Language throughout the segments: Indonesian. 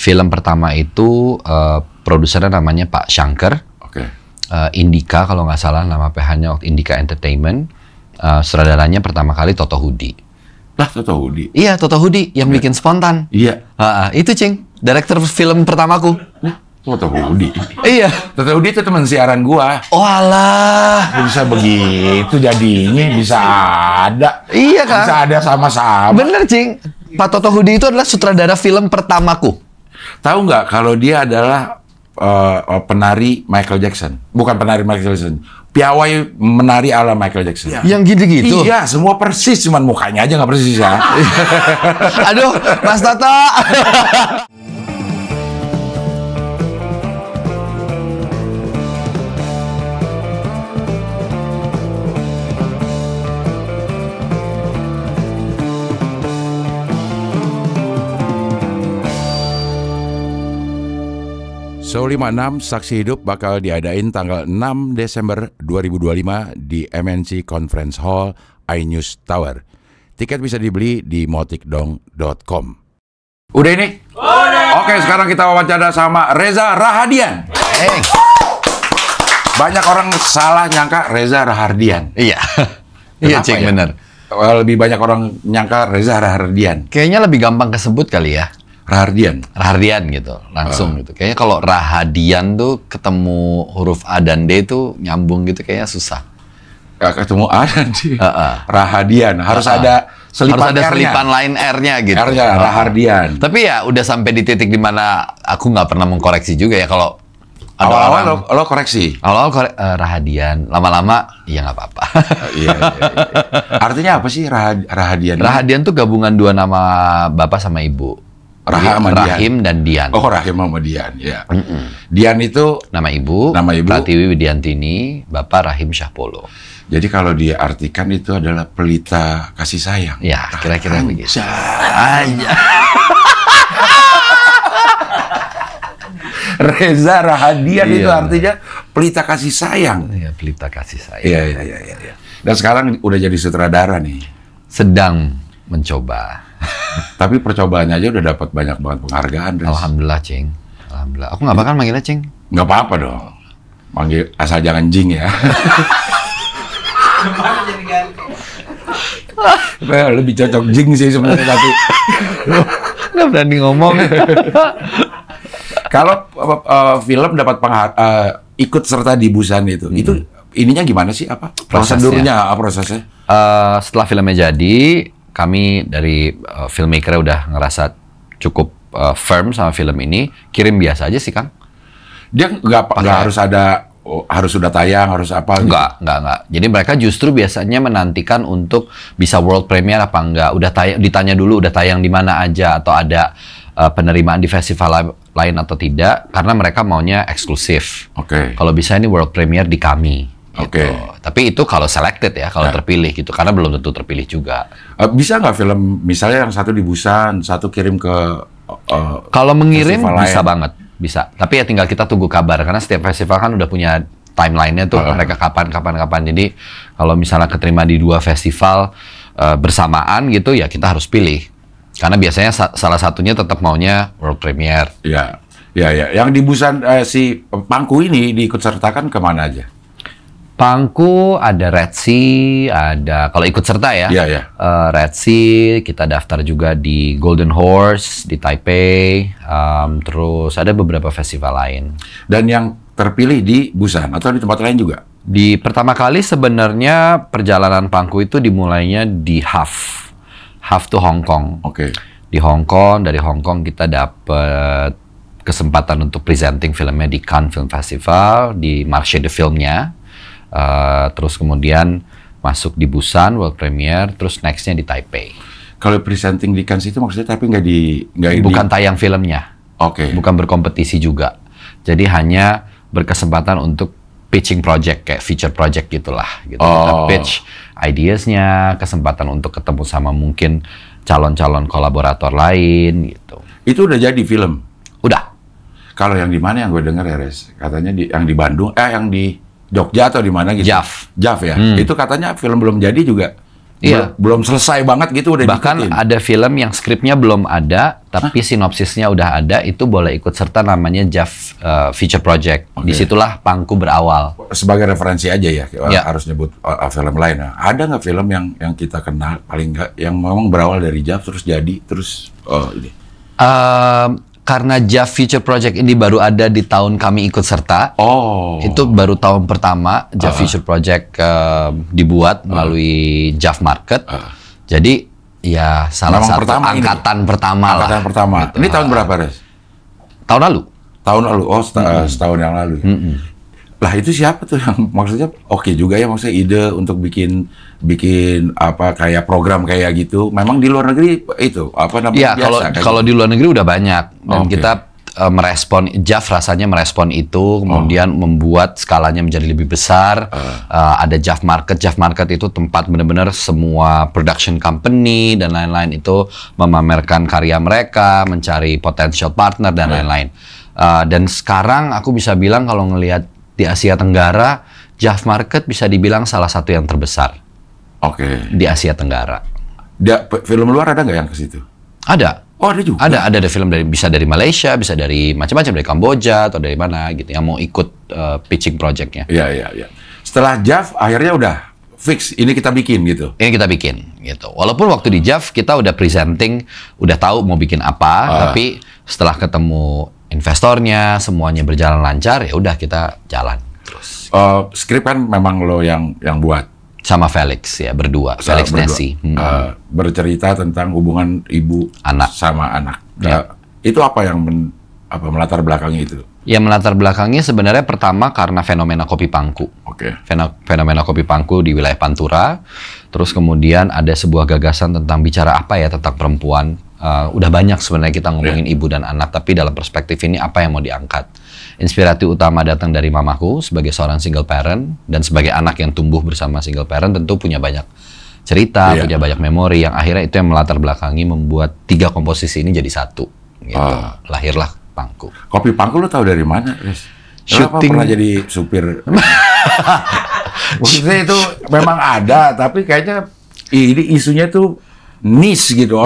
Film pertama itu produsernya namanya Pak Shankar. Oke. Indika kalau nggak salah nama PH-nya Indika Entertainment. Sutradaranya pertama kali Toto Hudi. Lah, Toto Hudi. Iya, Toto Hudi yang bikin Spontan. Iya. Itu Cing, director film pertamaku. Toto Hudi. Iya. Toto Hudi itu teman siaran gua. Oh alah. Bisa begitu jadinya, bisa ada. Iya kan? Bisa ada sama-sama. Bener Cing. Pak Toto Hudi itu adalah sutradara film pertamaku. Tahu nggak kalau dia adalah penari Michael Jackson? Bukan penari Michael Jackson. Piawai menari ala Michael Jackson. Yang gitu-gitu? Iya, semua persis. Cuman mukanya aja nggak persis ya. Aduh, Mas Toto. Show 56 Saksi Hidup bakal diadain tanggal 6 Desember 2025 di MNC Conference Hall iNews Tower. Tiket bisa dibeli di motikdong.com. Udah ini? Udah. Oke, sekarang kita wawancara sama Reza Rahadian. Banyak orang salah nyangka Reza Rahardian. Iya. Iya Cing, ya? bener. Lebih banyak orang nyangka Reza Rahardian. Kayaknya lebih gampang kesebut kali ya. Rahardian gitu, langsung gitu. Kayaknya kalau Rahadian tuh ketemu huruf A dan D tuh nyambung gitu kayaknya susah. Ketemu A dan D. Rahadian. Harus ada selipan harus ada R-nya. selipan lain R-nya gitu. R-nya Rahardian. Tapi ya udah sampai di titik dimana aku nggak pernah mengkoreksi juga ya kalau ada awal-awal lo koreksi. Awal-awal Rahadian, lama-lama ya nggak apa-apa. Iya. Artinya apa sih Rahadian? Rahadian tuh gabungan dua nama bapak sama ibu. Rahim dan Dian. Oh, Rahim sama Dian, ya. Dian itu nama ibu. Pratiwi Widiantini, Bapak Rahim Syahpolo. Jadi kalau diartikan itu adalah pelita kasih sayang. Ya, kira-kira begitu. Aja. Reza Rahadian itu artinya pelita kasih sayang. Iya, pelita kasih sayang. Iya. Dan sekarang udah jadi sutradara nih. Sedang mencoba. Tapi percobaannya aja udah dapat banyak banget penghargaan. Alhamdulillah, Cing. Alhamdulillah. Aku nggak bakal manggilnya Cing. Nggak apa-apa dong. Manggil asal jangan Jing ya. Lebih cocok Jing sih sebenarnya tapi nggak berani ngomong. Kalau film dapat ikut serta di Busan itu ininya gimana sih apa prosedurnya prosesnya? Setelah filmnya jadi, kami dari filmmaker udah ngerasa cukup firm sama film ini, kirim biasa aja sih Kang. Dia nggak harus ada harus sudah tayang, harus apa? Enggak. Jadi mereka justru biasanya menantikan untuk bisa world premiere apa enggak. Udah tayang, ditanya dulu udah tayang di mana aja atau ada penerimaan di festival lain atau tidak, karena mereka maunya eksklusif. Oke. Kalau bisa ini world premiere di kami. Gitu. Tapi itu kalau selected ya, kalau terpilih gitu, karena belum tentu terpilih juga. Bisa nggak film misalnya yang satu di Busan, satu kirim ke kalau mengirim bisa banget, bisa. Tapi ya tinggal kita tunggu kabar, karena setiap festival kan udah punya timeline-nya tuh, mereka kapan. Jadi kalau misalnya keterima di 2 festival bersamaan gitu, ya kita harus pilih. Karena biasanya salah satunya tetap maunya world premiere. Iya. Yang di Busan si Pangku ini diikut sertakan kemana aja? Pangku ada Red Sea, ada kalau ikut serta ya. Iya. Red Sea, kita daftar juga di Golden Horse di Taipei, terus ada beberapa festival lain. Dan yang terpilih di Busan atau di tempat lain juga? Di pertama kali sebenarnya perjalanan Pangku itu dimulainya di HAF tuh Hong Kong. Oke. Di Hong Kong, dari Hong Kong kita dapat kesempatan untuk presenting filmnya di Cannes Film Festival, di Marché de Filmnya. Terus kemudian masuk di Busan world premiere, terus nextnya di Taipei. Kalau presenting di Cannes itu maksudnya tapi bukan tayang filmnya. Oke. Bukan berkompetisi juga. Jadi hanya berkesempatan untuk pitching project kayak feature project gitulah. Gitu. Kita pitch ideasnya, kesempatan untuk ketemu sama mungkin calon-calon kolaborator lain gitu. Itu udah jadi film? Udah. Kalau yang di mana yang gue dengar ya, Res? Katanya yang di Bandung, yang di Jogja atau di mana gitu? Jav ya. Itu katanya film belum jadi juga Iya. Belum selesai banget gitu udah Bahkan diikutin. ada film yang skripnya belum ada, tapi sinopsisnya udah ada, itu boleh ikut serta namanya JAF Feature Project. Disitulah Pangku berawal. Sebagai referensi aja ya, Ya. harus nyebut film lain. Nah, ada nggak film yang kita kenal paling nggak yang memang berawal dari JAF terus jadi terus ini? Karena JAF Feature Project ini baru ada di tahun kami ikut serta. Itu baru tahun pertama JAF Feature Project dibuat melalui JAF Market. Jadi ya salah Memang satu angkatan pertama lah. Angkatan pertama. Gitu. Ini tahun berapa, Res? Tahun lalu. Tahun lalu. Setahun yang lalu. Lah itu siapa tuh yang maksudnya oke juga ya, maksudnya ide untuk bikin apa kayak program kayak gitu. Memang di luar negeri itu apa namanya Iya, kalau di luar negeri udah banyak dan kita merespon JAF rasanya merespon itu, kemudian membuat skalanya menjadi lebih besar. Ada JAF Market. JAF Market itu tempat benar-benar semua production company dan lain-lain itu memamerkan karya mereka, mencari potential partner dan lain-lain. Dan sekarang aku bisa bilang kalau ngelihat di Asia Tenggara, JAF Market bisa dibilang salah satu yang terbesar. Di Asia Tenggara. Film luar ada nggak yang ke situ? Ada. Oh, ada juga. Ada film bisa dari Malaysia, bisa dari macam-macam, dari Kamboja atau dari mana gitu yang mau ikut pitching project-nya. Iya. Setelah JAF akhirnya udah fix ini kita bikin gitu. Ini kita bikin gitu. Walaupun waktu di JAF kita udah presenting, udah tahu mau bikin apa, tapi setelah ketemu investornya, semuanya berjalan lancar, ya udah kita jalan terus. Skrip kan memang lo yang buat. Sama Felix ya, berdua. Felix Nesi. Bercerita tentang hubungan ibu sama anak. Itu apa yang melatar belakangnya itu? Ya, melatar belakangnya sebenarnya pertama karena fenomena kopi pangku. Fenomena kopi pangku di wilayah Pantura. Terus kemudian ada sebuah gagasan tentang bicara apa ya tentang perempuan. Udah banyak sebenarnya kita ngomongin ibu dan anak, tapi dalam perspektif ini apa yang mau diangkat? Inspiratif utama datang dari mamaku sebagai seorang single parent, dan sebagai anak yang tumbuh bersama single parent tentu punya banyak cerita, punya banyak memori yang akhirnya itu yang melatar belakangi membuat 3 komposisi ini jadi satu. Gitu. Lahirlah Pangku. Kopi Pangku lo tahu dari mana, Riz? Syuting. Pernah jadi supir? Maksudnya itu memang ada, tapi kayaknya ini isunya tuh niche gitu,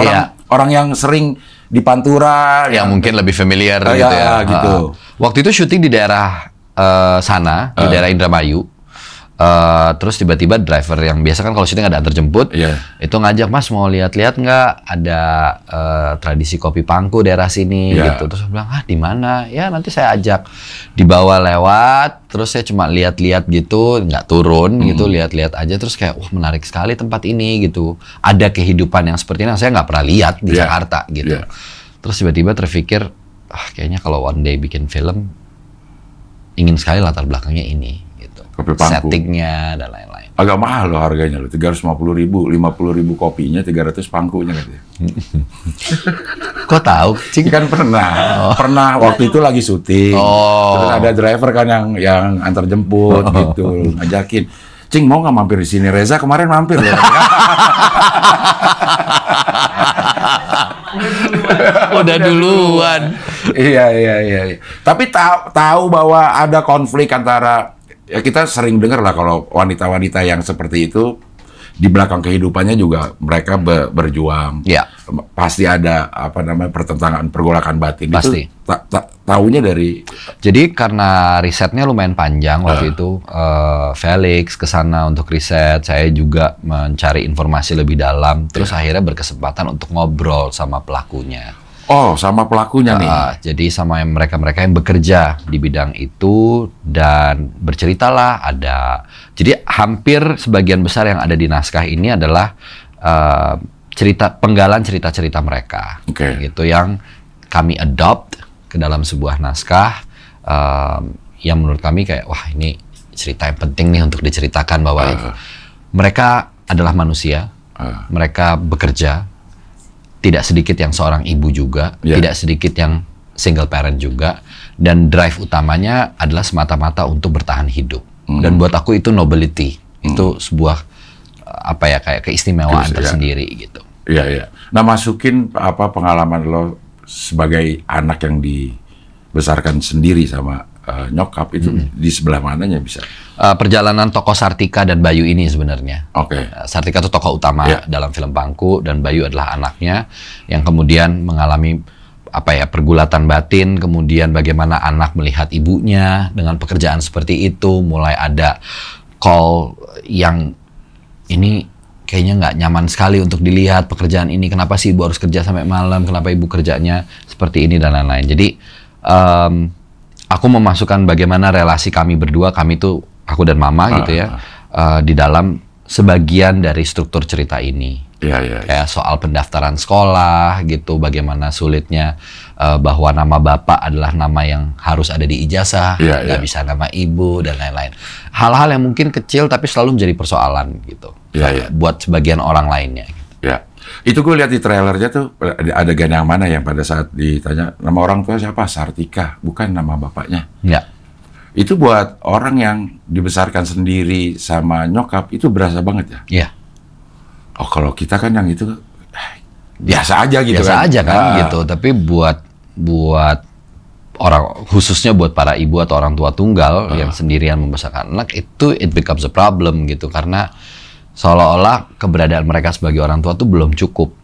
orang yang sering di Pantura yang mungkin lebih familiar gitu ya. Gitu. Waktu itu syuting di daerah sana, di daerah Indramayu. Terus tiba-tiba driver yang biasa kan kalau syuting ada antar jemput, itu ngajak, Mas mau lihat-lihat nggak ada tradisi kopi Pangku daerah sini gitu. Terus saya bilang, di mana? Ya nanti saya ajak. Dibawa lewat, terus saya cuma lihat-lihat gitu, nggak turun gitu, lihat-lihat aja. Terus kayak, wah menarik sekali tempat ini gitu. Ada kehidupan yang seperti ini, saya nggak pernah lihat di Jakarta gitu. Terus tiba-tiba terpikir, kayaknya kalau one day bikin film, ingin sekali latar belakangnya ini. Settingnya dan lain-lain. Agak mahal loh harganya loh, 350.000, 50.000 kopinya, 300 pangkunya katanya. Kok tahu? Cing kan pernah waktu itu lagi syuting. Terus ada driver kan yang antar jemput gitu, ngajakin. Cing mau nggak mampir di sini? Reza kemarin mampir loh. Udah duluan. Iya. Tapi tahu bahwa ada konflik antara. Ya kita sering dengar lah kalau wanita-wanita yang seperti itu di belakang kehidupannya juga mereka berjuang. Pasti ada pertentangan, pergolakan batin. Pasti. Itu taunya dari. Jadi karena risetnya lumayan panjang waktu itu, Felix kesana untuk riset, saya juga mencari informasi lebih dalam. Terus akhirnya berkesempatan untuk ngobrol sama pelakunya. Sama pelakunya nih. Jadi sama mereka-mereka yang bekerja di bidang itu, dan berceritalah ada. Jadi hampir sebagian besar yang ada di naskah ini adalah penggalan cerita-cerita mereka. Gitu yang kami adopt ke dalam sebuah naskah yang menurut kami kayak, wah ini cerita yang penting nih untuk diceritakan bahwa mereka adalah manusia, mereka bekerja. Tidak sedikit yang seorang ibu juga, tidak sedikit yang single parent juga, dan drive utamanya adalah semata-mata untuk bertahan hidup. Dan buat aku itu nobility, itu sebuah kayak keistimewaan tersendiri gitu. Iya. Nah, masukin pengalaman lo sebagai anak yang dibesarkan sendiri sama nyokap itu di sebelah mananya bisa? Perjalanan tokoh Sartika dan Bayu ini sebenarnya. Oke. Sartika itu tokoh utama dalam film Pangku, dan Bayu adalah anaknya yang kemudian mengalami pergulatan batin, kemudian bagaimana anak melihat ibunya dengan pekerjaan seperti itu, mulai ada call yang ini kayaknya nggak nyaman sekali untuk dilihat pekerjaan ini, kenapa sih ibu harus kerja sampai malam, kenapa ibu kerjanya seperti ini dan lain-lain. Jadi aku memasukkan bagaimana relasi kami berdua, kami tuh aku dan mama gitu ya, di dalam sebagian dari struktur cerita ini. Kayak soal pendaftaran sekolah gitu, bagaimana sulitnya bahwa nama bapak adalah nama yang harus ada di ijazah, nggak bisa nama ibu dan lain-lain. Hal-hal yang mungkin kecil tapi selalu menjadi persoalan gitu buat sebagian orang lainnya. Itu gue lihat di trailernya tuh ada adegan yang mana yang pada saat ditanya nama orang tua siapa, Sartika, bukan nama bapaknya. Itu buat orang yang dibesarkan sendiri sama nyokap itu berasa banget ya. Oh, kalau kita kan yang itu biasa aja gitu biasa aja kan gitu. Tapi buat orang, khususnya buat para ibu atau orang tua tunggal yang sendirian membesarkan anak, itu it becomes a problem gitu, karena seolah-olah keberadaan mereka sebagai orang tua tuh belum cukup.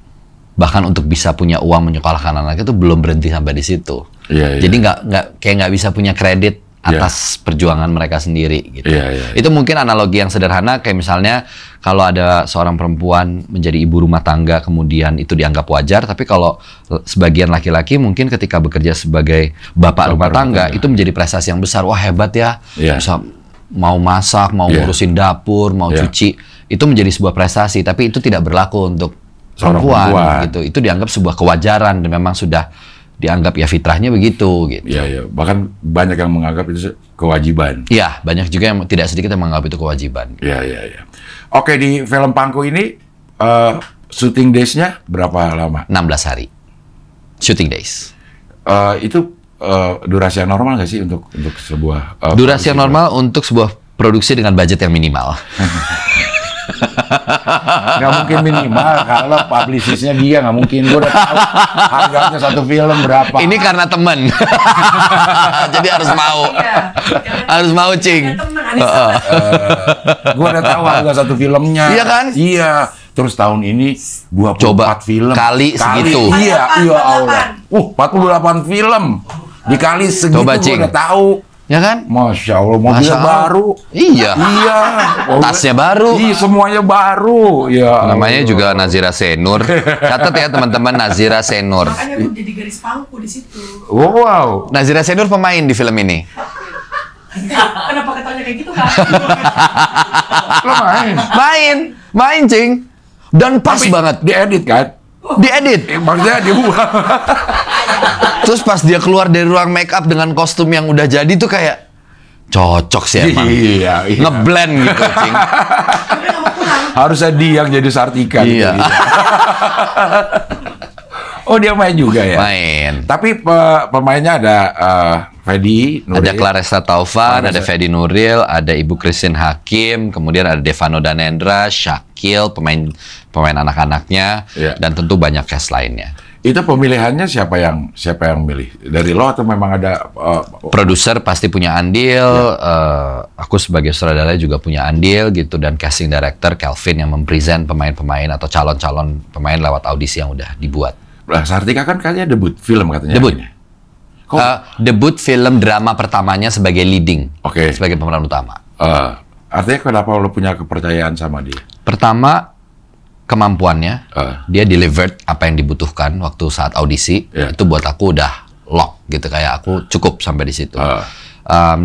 Bahkan untuk bisa punya uang menyekolahkan anak itu belum berhenti sampai di situ. Jadi nggak bisa punya kredit atas perjuangan mereka sendiri gitu. Itu mungkin analogi yang sederhana, kayak misalnya kalau ada seorang perempuan menjadi ibu rumah tangga kemudian itu dianggap wajar, tapi kalau sebagian laki-laki mungkin ketika bekerja sebagai bapak rumah tangga itu menjadi prestasi yang besar. Wah, hebat ya, bisa mau masak, mau ngurusin dapur, mau cuci, itu menjadi sebuah prestasi. Tapi itu tidak berlaku untuk perempuan gitu. Itu dianggap sebuah kewajaran dan memang sudah dianggap ya fitrahnya begitu gitu. Bahkan banyak yang menganggap itu kewajiban. Banyak juga yang tidak sedikit yang menganggap itu kewajiban. Oke, di film Pangku ini shooting days-nya berapa lama? 16 hari. Shooting days. Itu durasi yang normal nggak sih untuk sebuah durasi yang normal untuk sebuah produksi dengan budget yang minimal. Nggak mungkin minimal kalau publicistnya dia, nggak mungkin. Gue udah tahu harganya satu film berapa. Ini karena temen. Jadi harus mau. Harus mau, Cing. Gue udah tahu harga satu filmnya. Iya kan? Iya. Terus tahun ini 24 film. Kali segitu. Iya Allah. 48 film. Dikali segitu gue udah tahu. Ya kan? Masya Allah, mobilnya baru. Iya. Tasnya baru. Iya, semuanya baru. Ya. Namanya juga Nazira Senur. Catat ya teman-teman, Nazira Senur. Makanya aku jadi garis pangku di situ. Wow. Nazira Senur pemain di film ini. Kenapa katanya kayak gitu, Kak? Lo main? Main, Cing. Dan pas banget. Diedit kan? Diedit. Maksudnya dibuang. Terus pas dia keluar dari ruang make up dengan kostum yang udah jadi tuh kayak cocok sih emang. Iya. Ngeblend gitu, Cing. Harusnya dia yang jadi Sartika. Iya. Gitu. Oh, dia main juga ya? Main. Tapi pemainnya ada Fedi Nuril. Ada Claressa Taufan, ada Fedi Nuril, ada Ibu Christine Hakim, kemudian ada Devano Danendra, Syakil, pemain anak-anaknya, dan tentu banyak cast lainnya. Itu pemilihannya siapa yang milih? Dari lo atau memang ada produser pasti punya andil, aku sebagai sutradara juga punya andil gitu, dan casting director Kelvin yang mempresent pemain-pemain atau calon-calon pemain lewat audisi yang udah dibuat. Sartika kan kayaknya debut film katanya. Debut. Debut film drama pertamanya sebagai leading, sebagai pemeran utama. Artinya kenapa lo punya kepercayaan sama dia? Pertama, kemampuannya, dia delivered apa yang dibutuhkan waktu saat audisi, itu buat aku udah lock gitu, kayak aku cukup sampai di situ.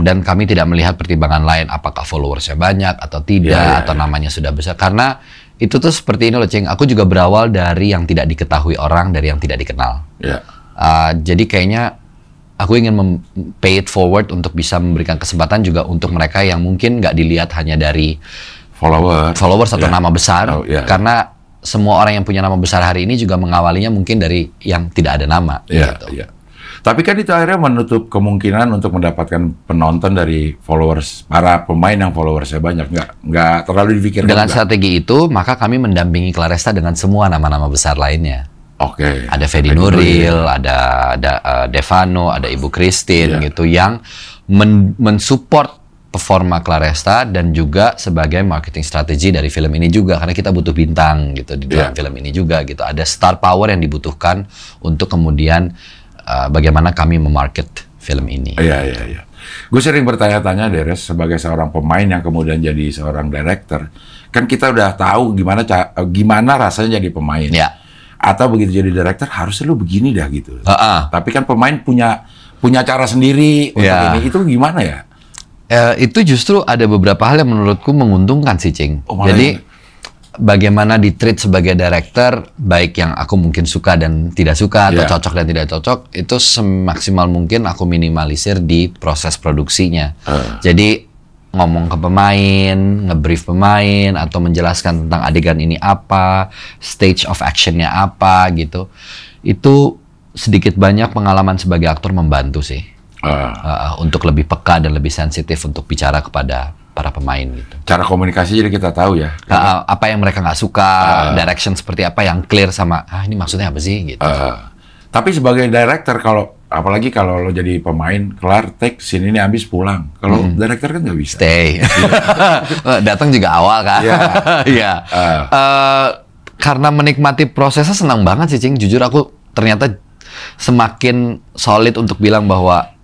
Dan kami tidak melihat pertimbangan lain, apakah followersnya banyak atau tidak, atau namanya sudah besar, karena itu tuh seperti ini loh, Cing. Aku juga berawal dari yang tidak diketahui orang, dari yang tidak dikenal. Jadi kayaknya aku ingin pay it forward untuk bisa memberikan kesempatan juga untuk mereka yang mungkin nggak dilihat hanya dari followers atau nama besar, karena semua orang yang punya nama besar hari ini juga mengawalinya mungkin dari yang tidak ada nama. Gitu. Tapi kan itu akhirnya menutup kemungkinan untuk mendapatkan penonton dari followers, para pemain yang followersnya banyak, nggak terlalu dipikirkan. Dengan strategi itu, maka kami mendampingi Claressa dengan semua nama-nama besar lainnya. Ada Fedi Nuril, ada Devano, ada Ibu Christine gitu, yang mensupport performa Claresta dan juga sebagai marketing strategi dari film ini juga, karena kita butuh bintang gitu di dalam film ini juga gitu. Ada star power yang dibutuhkan untuk kemudian bagaimana kami memarket film ini. Iya. Gue sering bertanya-tanya, Deres, sebagai seorang pemain yang kemudian jadi seorang director, kan kita udah tahu gimana rasanya jadi pemain. Ya. Atau begitu jadi director harusnya lu begini dah gitu. Tapi kan pemain punya cara sendiri untuk ini. Itu gimana ya? Itu justru ada beberapa hal yang menurutku menguntungkan sih, Cing. Jadi bagaimana di-treat sebagai director, baik yang aku mungkin suka dan tidak suka, atau cocok dan tidak cocok, itu semaksimal mungkin aku minimalisir di proses produksinya. Jadi ngomong ke pemain, nge-brief pemain, atau menjelaskan tentang adegan ini apa, stage of action-nya apa gitu. Itu sedikit banyak pengalaman sebagai aktor membantu sih. Untuk lebih peka dan lebih sensitif untuk bicara kepada para pemain gitu. Cara komunikasi jadi kita tahu ya. Apa yang mereka nggak suka, direction seperti apa yang clear sama, ini maksudnya apa sih gitu. Tapi sebagai director, apalagi kalau lo jadi pemain, kelar take scene ini habis pulang. Kalau director kan nggak bisa. Stay. Datang juga awal kan. Iya. Karena menikmati prosesnya senang banget sih, Cing. Jujur aku ternyata semakin solid untuk bilang bahwa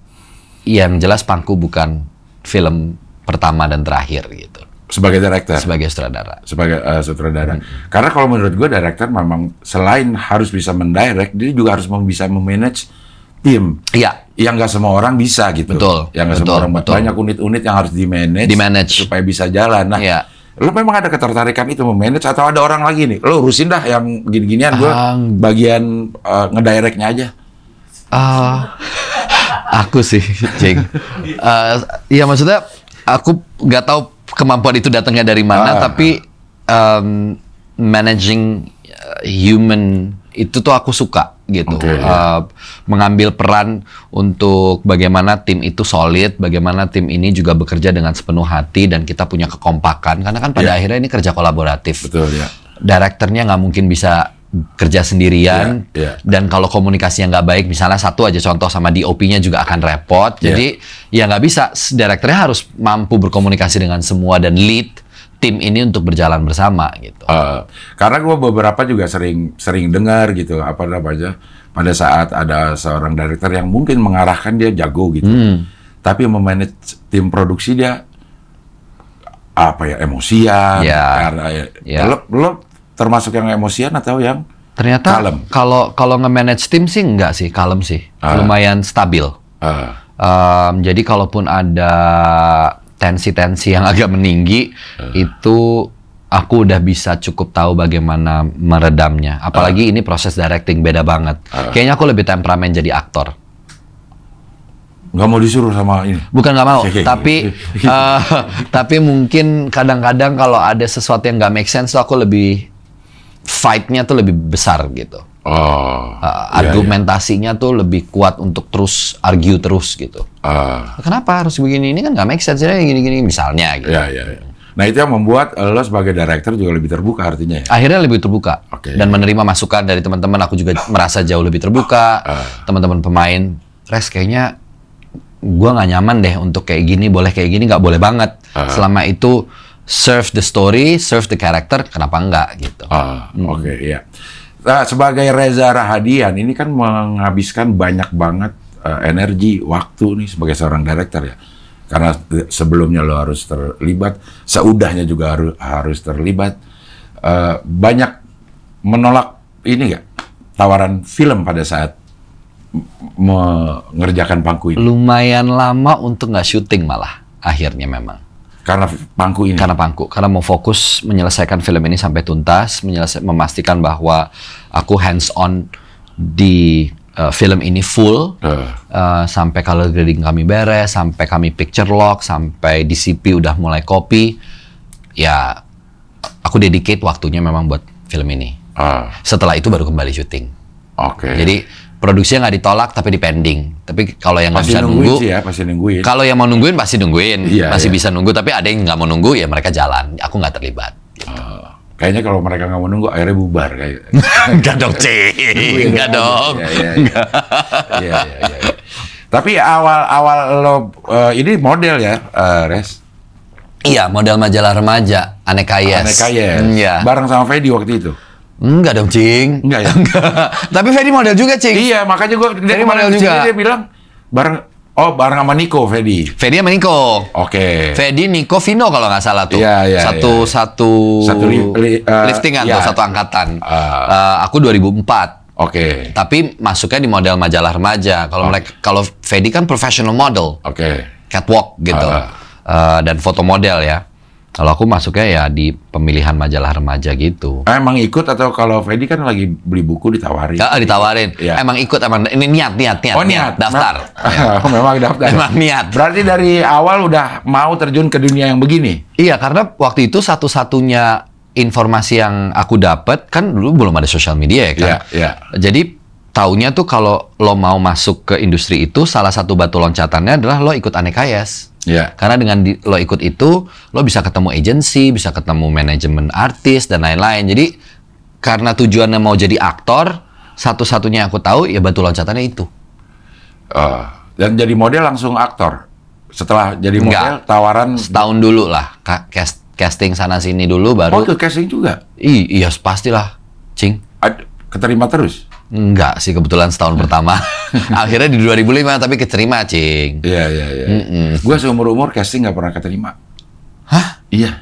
yang jelas Pangku bukan film pertama dan terakhir gitu. Sebagai director? Sebagai sutradara. Sebagai sutradara. Karena kalau menurut gue, director memang selain harus bisa mendirect, dia juga harus bisa memanage tim. Iya. Yang nggak semua orang bisa gitu. Betul. Yang nggak semua orang. Banyak unit-unit yang harus di-manage. Supaya bisa jalan. Nah, lo memang ada ketertarikan itu memanage, atau ada orang lagi nih, lo urusin dah yang gini-ginian, gue bagian ngedirectnya aja. Aku sih, Cing. Ya maksudnya aku nggak tahu kemampuan itu datangnya dari mana, tapi managing human itu tuh aku suka gitu. Mengambil peran untuk bagaimana tim itu solid, bagaimana tim ini juga bekerja dengan sepenuh hati dan kita punya kekompakan, karena kan pada akhirnya ini kerja kolaboratif. Betul ya. Direkturnya nggak mungkin bisa kerja sendirian, dan kalau komunikasinya nggak baik, misalnya satu aja contoh sama DOP-nya juga akan repot. Jadi ya nggak bisa, direkturnya harus mampu berkomunikasi dengan semua dan lead tim ini untuk berjalan bersama gitu. Karena gue beberapa juga sering dengar gitu, apa namanya, pada saat ada seorang director yang mungkin mengarahkan, dia jago gitu, tapi memanage tim produksi dia emosian. Lo termasuk yang emosian atau yang ternyata kalem? Kalau nge-manage tim sih enggak sih, kalem sih, lumayan stabil. Jadi kalaupun ada tensi-tensi yang agak meninggi, itu aku udah bisa cukup tahu bagaimana meredamnya. Apalagi ini proses directing beda banget. Kayaknya aku lebih temperamen jadi aktor. Nggak mau disuruh sama ini? Bukan nggak mau, tapi mungkin kadang-kadang kalau ada sesuatu yang nggak make sense, tuh aku lebih fight-nya tuh lebih besar gitu. Argumentasinya tuh lebih kuat untuk terus argue terus gitu. Kenapa harus begini? Ini kan nggak make sense, ini gini-gini misalnya gitu. Nah itu yang membuat lo sebagai director juga lebih terbuka artinya ya? Akhirnya lebih terbuka. Dan menerima masukan dari teman-teman, aku juga merasa jauh lebih terbuka. Teman-teman pemain, Res kayaknya gua nggak nyaman deh untuk kayak gini, boleh kayak gini, nggak boleh banget. Selama itu serve the story, serve the character, kenapa enggak gitu. Nah, sebagai Reza Rahadian ini kan menghabiskan banyak banget energi, waktu nih sebagai seorang director ya. Karena sebelumnya lo harus terlibat, seudahnya juga harus terlibat. Banyak menolak ini nggak, tawaran film pada saat mengerjakan Pangku ini? Lumayan lama untuk nggak syuting malah akhirnya memang. Karena Pangku ini? Karena Pangku. Karena mau fokus menyelesaikan film ini sampai tuntas, memastikan bahwa aku hands on di film ini full, sampai color grading kami beres, sampai kami picture lock, sampai DCP udah mulai copy, ya aku dedicate waktunya memang buat film ini. Setelah itu baru kembali syuting. Jadi produksinya nggak ditolak tapi dipending. Tapi kalau yang nggak bisa nunggu, pasti nungguin. Kalau yang mau nungguin pasti nungguin, masih bisa nunggu. Tapi ada yang nggak mau nunggu, ya mereka jalan. Aku nggak terlibat. Gitu. Kayaknya kalau mereka nggak mau nunggu, akhirnya bubar kayak. Enggak dong, Cing. Enggak dong. Tapi awal-awal lo ini model ya, Res? Iya, model majalah remaja, Aneka Yes. Aneka Yes. Iya. Bareng sama Fedi waktu itu? Enggak dong, Cing. Enggak ya? Tapi Fedi model juga, Cing. Iya, makanya Fedi model juga. Dia bilang bareng sama Nico, Fedi. Fedi sama Nico. Oke. Fedi, Nico, Vino kalau nggak salah tuh. Iya. Satu liftingan iya. tuh, satu angkatan. Aku 2004. Oke. Tapi masuknya di model majalah remaja. Kalau Fedi kan professional model, Oke. catwalk gitu, dan foto model ya. Kalau aku masuknya ya di pemilihan majalah remaja gitu. Emang ikut atau kalau Fedi kan lagi beli buku ditawarin? Ditawarin. Iya. Emang ikut, ini niat. Oh, niat. Daftar. Memang daftar. Emang niat. Berarti dari awal udah mau terjun ke dunia yang begini? Iya, karena waktu itu satu-satunya informasi yang aku dapat kan dulu belum ada sosial media ya kan. Iya. Jadi taunya tuh kalau lo mau masuk ke industri itu, salah satu batu loncatannya adalah lo ikut Aneka Yes. Iya. Karena dengan lo ikut itu, lo bisa ketemu agensi, bisa ketemu manajemen artis dan lain-lain. Jadi karena tujuannya mau jadi aktor, satu-satunya yang aku tahu ya batu loncatannya itu. Dan jadi model langsung aktor? Setelah jadi model, Enggak. tawaran? Setahun dulu lah, casting sana sini dulu baru. Oh, ke casting juga? Iya pastilah, Cing. Keterima terus? Enggak sih, kebetulan setahun pertama. Akhirnya di 2005, tapi keterima, Cing. Iya. Gue seumur-umur casting nggak pernah keterima. Hah? Iya.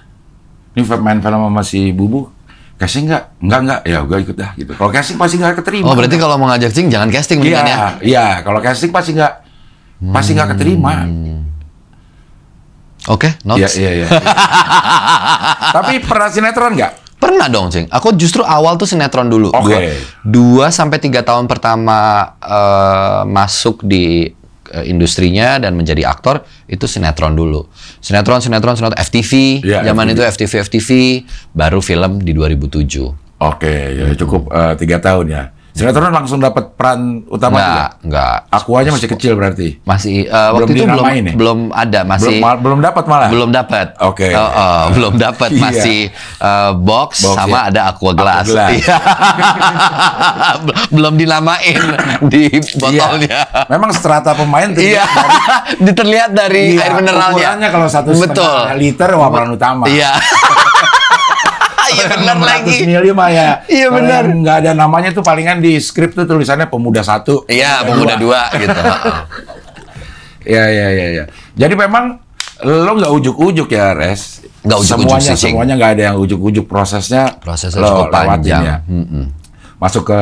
Ini main film sama si Bubu, casting nggak? Enggak. Ya gue ikut dah gitu. Kalau casting pasti nggak keterima. Oh, berarti kalau mau ngajak Cing, jangan casting mendingan ya? Iya. Kalau casting pasti nggak keterima. Oke, notes. Iya. Tapi pernah sinetron nggak? Pernah dong, Cing. Aku justru awal tuh sinetron dulu. Oke. 2-3 tahun pertama masuk di industrinya dan menjadi aktor, itu sinetron dulu. Sinetron, FTV. Ya, Zaman FTV. itu FTV, baru film di 2007. Oke, ya cukup 3 tahun ya. Sinetron langsung dapat peran utama juga? Enggak. Akuanya masih kecil berarti? Masih, Belum waktu itu dinamain ya? belum ada, masih... Belum dapat malah? Belum dapat. Oke. Belum dapat, Iya. masih box ya. sama ada aqua glass. Aqua glass. Iya. Belum dinamain di botolnya. Iya. Memang strata pemain Iya. Terlihat dari air mineralnya. Ukurannya kalau 1,5 liter wah peran utama. Iya. Iya benar lagi. Mili mah ya. Iya, Kalau benar. yang nggak ada namanya tuh palingan di skrip tuh tulisannya pemuda 1. Iya, pemuda 2 gitu. Iya. Jadi memang lo nggak ujuk-ujuk ya, Res? Nggak ujuk-ujuk sih, Cing. Semuanya nggak ada yang ujuk-ujuk, prosesnya Prosesnya lo cukup lewatin panjang. ya. Masuk ke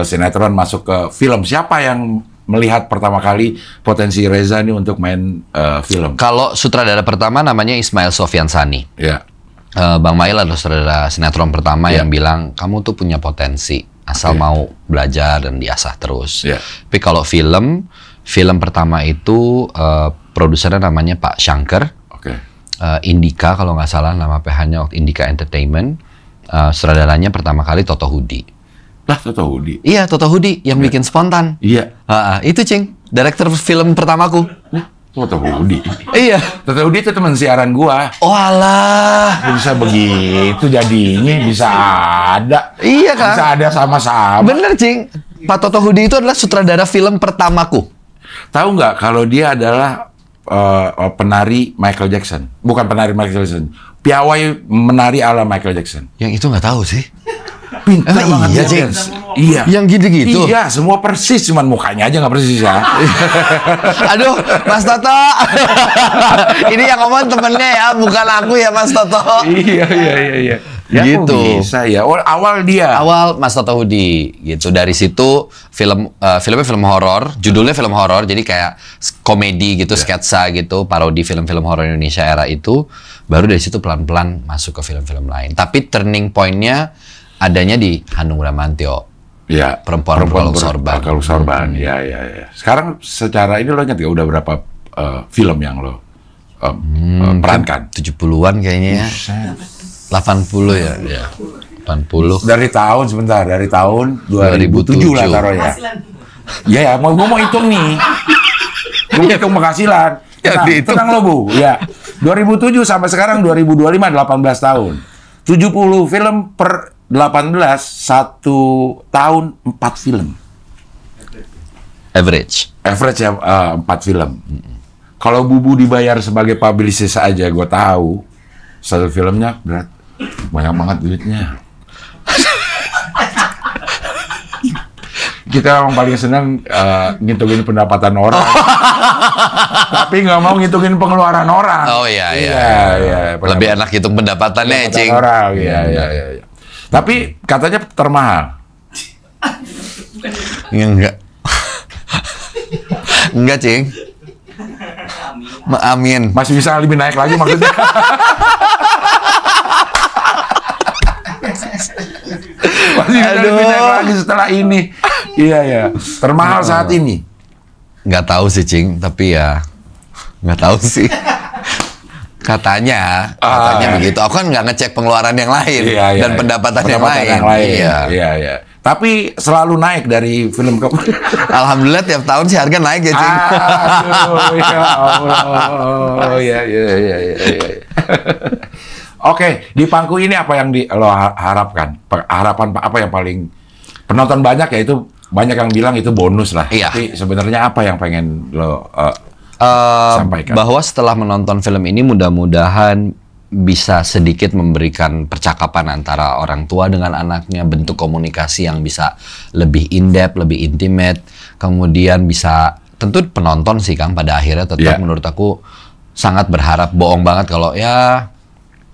sinetron, masuk ke film. Siapa yang melihat pertama kali potensi Reza nih untuk main film? Kalau sutradara pertama namanya Ismail Sofyansani. Ya. Bang Mail adalah sutradara sinetron pertama Iya. yang bilang kamu tuh punya potensi asal mau belajar dan diasah terus. Iya. Tapi kalau film pertama itu produsernya namanya Pak Shankar, Oke. Indika kalau nggak salah nama PH-nya waktu Indika Entertainment. Sutradaranya pertama kali Toto Hudi. Lah, Toto Hudi. Iya, Toto Hudi yang bikin Spontan. Iya. Itu Cing, director film pertamaku. Toto Hudi. Iya. Toto Hudi itu teman siaran gua. Oh alah. Bisa begitu jadinya, bisa ada. Iya kan? Bisa ada sama-sama. Bener, Cing. Pak Toto Hudi itu adalah sutradara film pertamaku. Tahu nggak kalau dia adalah penari Michael Jackson? Bukan penari Michael Jackson. Piawai menari ala Michael Jackson. Yang itu nggak tahu sih. Pintar Emang banget iya, dia Cing? dance. Iya. Yang gitu-gitu? Iya, semua persis. Cuman mukanya aja nggak persis ya. Aduh, Mas Toto. Ini yang ngomong temennya ya, bukan aku ya, Mas Toto. Iya. Ya, Gitu. kok bisa ya. Oh, awal dia. Awal Mas Toto Hudi gitu. Dari situ filmnya film horor, judulnya film horor, jadi kayak komedi gitu, sketsa gitu, parodi film-film horor Indonesia era itu. Baru dari situ pelan-pelan masuk ke film-film lain. Tapi turning point-nya adanya di Hanung Bramantyo. Ya, Perempuan Berkalung Sorban. Berkalung Sorban. Ya. Sekarang secara ini lo ingat gak udah berapa film yang lo perankan? 70-an kayaknya ya. 80 ya. 80. Dari tahun 2007 lah taruh ya. Penghasilan. Ya, gue mau hitung nih. Gue hitung penghasilan. Ya, dihitung. Tenang lo Bu. Ya. 2007 sampai sekarang 2025 18 tahun. 70 film per 18 1 tahun 4 film. Average. Average ya 4 film. Kalau Bubu dibayar sebagai publicist aja, gue tahu satu filmnya berat, banyak banget duitnya. Kita memang paling senang ngitungin pendapatan orang, tapi nggak mau ngitungin pengeluaran orang. Oh iya. Lebih enak hitung pendapatannya, Cing. Orang, iya. Tapi katanya termahal. Enggak. Enggak, Cing. Amin. Masih bisa lebih naik lagi maksudnya. Masih bisa lebih naik lagi setelah ini. Iya. Termahal saat ini. Nggak tahu sih, Cing. Tapi ya nggak tahu sih. Katanya begitu. Aku kan nggak ngecek pengeluaran yang lain dan pendapatan yang lain. Iya. Tapi selalu naik dari film ke. Alhamdulillah tiap tahun sih harga naik ya, Cing. Aduh, ya Allah. Iya. Oke, di Pangku ini apa yang lo harapkan? Harapan apa yang paling penonton banyak ya itu banyak yang bilang itu bonus lah. Iya. Tapi sebenarnya apa yang pengen lo sampaikan? Bahwa setelah menonton film ini mudah-mudahan bisa sedikit memberikan percakapan antara orang tua dengan anaknya, bentuk komunikasi yang bisa lebih in-depth, lebih intimate, kemudian bisa, tentu penonton sih Kang pada akhirnya tetap menurut aku sangat berharap, bohong banget kalau ya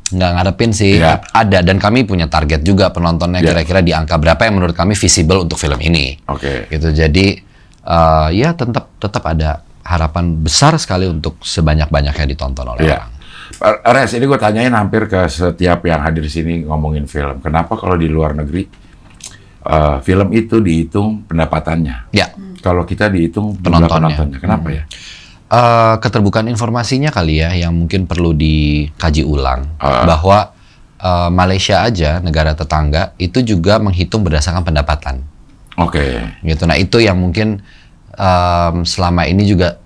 nggak ngarepin sih, ada, dan kami punya target juga penontonnya kira-kira di angka berapa yang menurut kami visible untuk film ini. Gitu, jadi ya tetap ada harapan besar sekali untuk sebanyak-banyaknya ditonton oleh orang. Res, ini gue tanyain hampir ke setiap yang hadir di sini ngomongin film. Kenapa kalau di luar negeri film itu dihitung pendapatannya? Kalau kita dihitung penontonnya. Kenapa ya? Keterbukaan informasinya kali ya, yang mungkin perlu dikaji ulang. Bahwa Malaysia aja, negara tetangga, itu juga menghitung berdasarkan pendapatan. Gitu. Nah itu yang mungkin selama ini juga,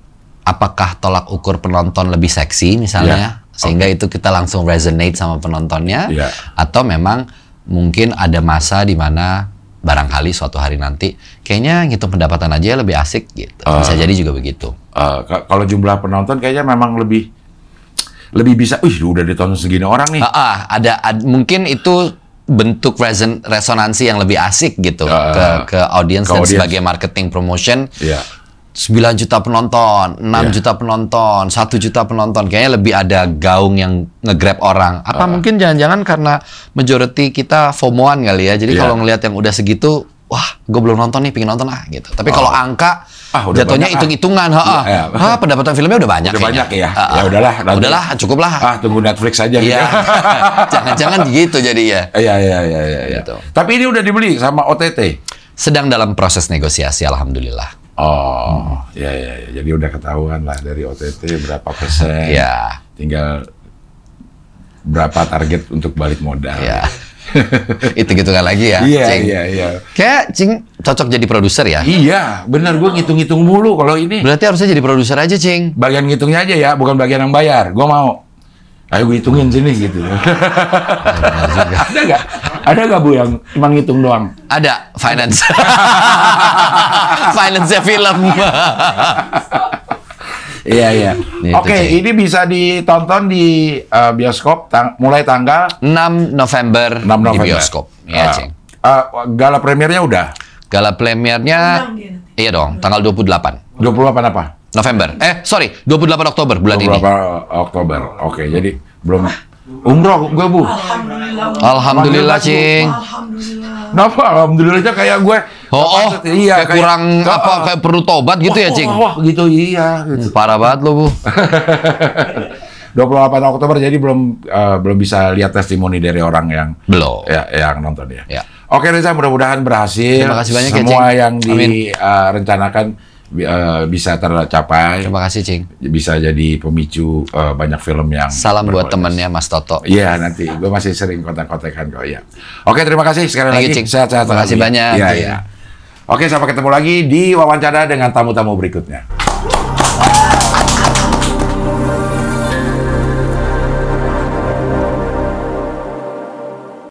apakah tolak ukur penonton lebih seksi misalnya, sehingga itu kita langsung resonate sama penontonnya, atau memang mungkin ada masa di mana barangkali suatu hari nanti kayaknya ngitung pendapatan aja lebih asik gitu. Bisa jadi juga begitu. Kalau jumlah penonton kayaknya memang lebih bisa, udah ditonton segini orang nih. Mungkin itu bentuk resonansi yang lebih asik gitu ke audiens dan sebagai marketing promotion. 9 juta penonton, 6 juta penonton, 1 juta penonton, kayaknya lebih ada gaung yang nge-grab orang. Apa mungkin jangan-jangan karena majority kita FOMO-an kali ya, jadi kalau ngelihat yang udah segitu, wah gue belum nonton ih, pengen nonton gitu. Tapi kalau angka jatuhnya hitung-hitungan, pendapatan filmnya udah banyak. Ya udahlah, cukup lah. Tunggu Netflix aja. Jangan-jangan gitu jadi ya. Iya. Tapi ini udah dibeli sama OTT. Sedang dalam proses negosiasi, alhamdulillah. Ya. Jadi udah ketahuan lah dari OTT berapa persen. Tinggal berapa target untuk balik modal. Hitung-hitungan lagi ya. Iya. Kayak Cing cocok jadi produser ya? Iya, bener, gue ngitung-ngitung mulu kalau ini. Berarti harusnya jadi produser aja, Cing. Bagian ngitungnya aja ya, bukan bagian yang bayar. Gue mau. Ayo gue hitungin sini gitu. Ada nggak Bu yang cuma ngitung doang? Ada, finance. Finance film. Iya. Oke, ini bisa ditonton di bioskop mulai tanggal 6 November di bioskop. Iya, Cing. Gala premiernya udah? Gala premiernya iya dong, tanggal 28. 28 apa? November. 28 Oktober bulan 28 ini. 28 Oktober. Oke, jadi belum umroh gue, Bu. Alhamdulillah, Cing. Kenapa? Alhamdulillahnya kayak gue. Iya, kayak kurang kayak perlu tobat gitu ya, Cing. Gitu iya. Gitu. Parah banget lo, Bu. 28 Oktober jadi belum bisa lihat testimoni dari orang yang belum yang nonton ya. Oke, Reza, mudah-mudahan berhasil. Terima kasih banyak semua ya, yang direncanakan bisa tercapai. Terima kasih, Cing. Bisa jadi pemicu banyak film yang salam buat temennya Mas Toto. Iya, nanti gue masih sering kontak-kontakan kok ya. Oke, terima kasih sekali lagi. Sehat-sehat. Terima kasih banyak. Iya. Oke, sampai ketemu lagi di wawancara dengan tamu-tamu berikutnya.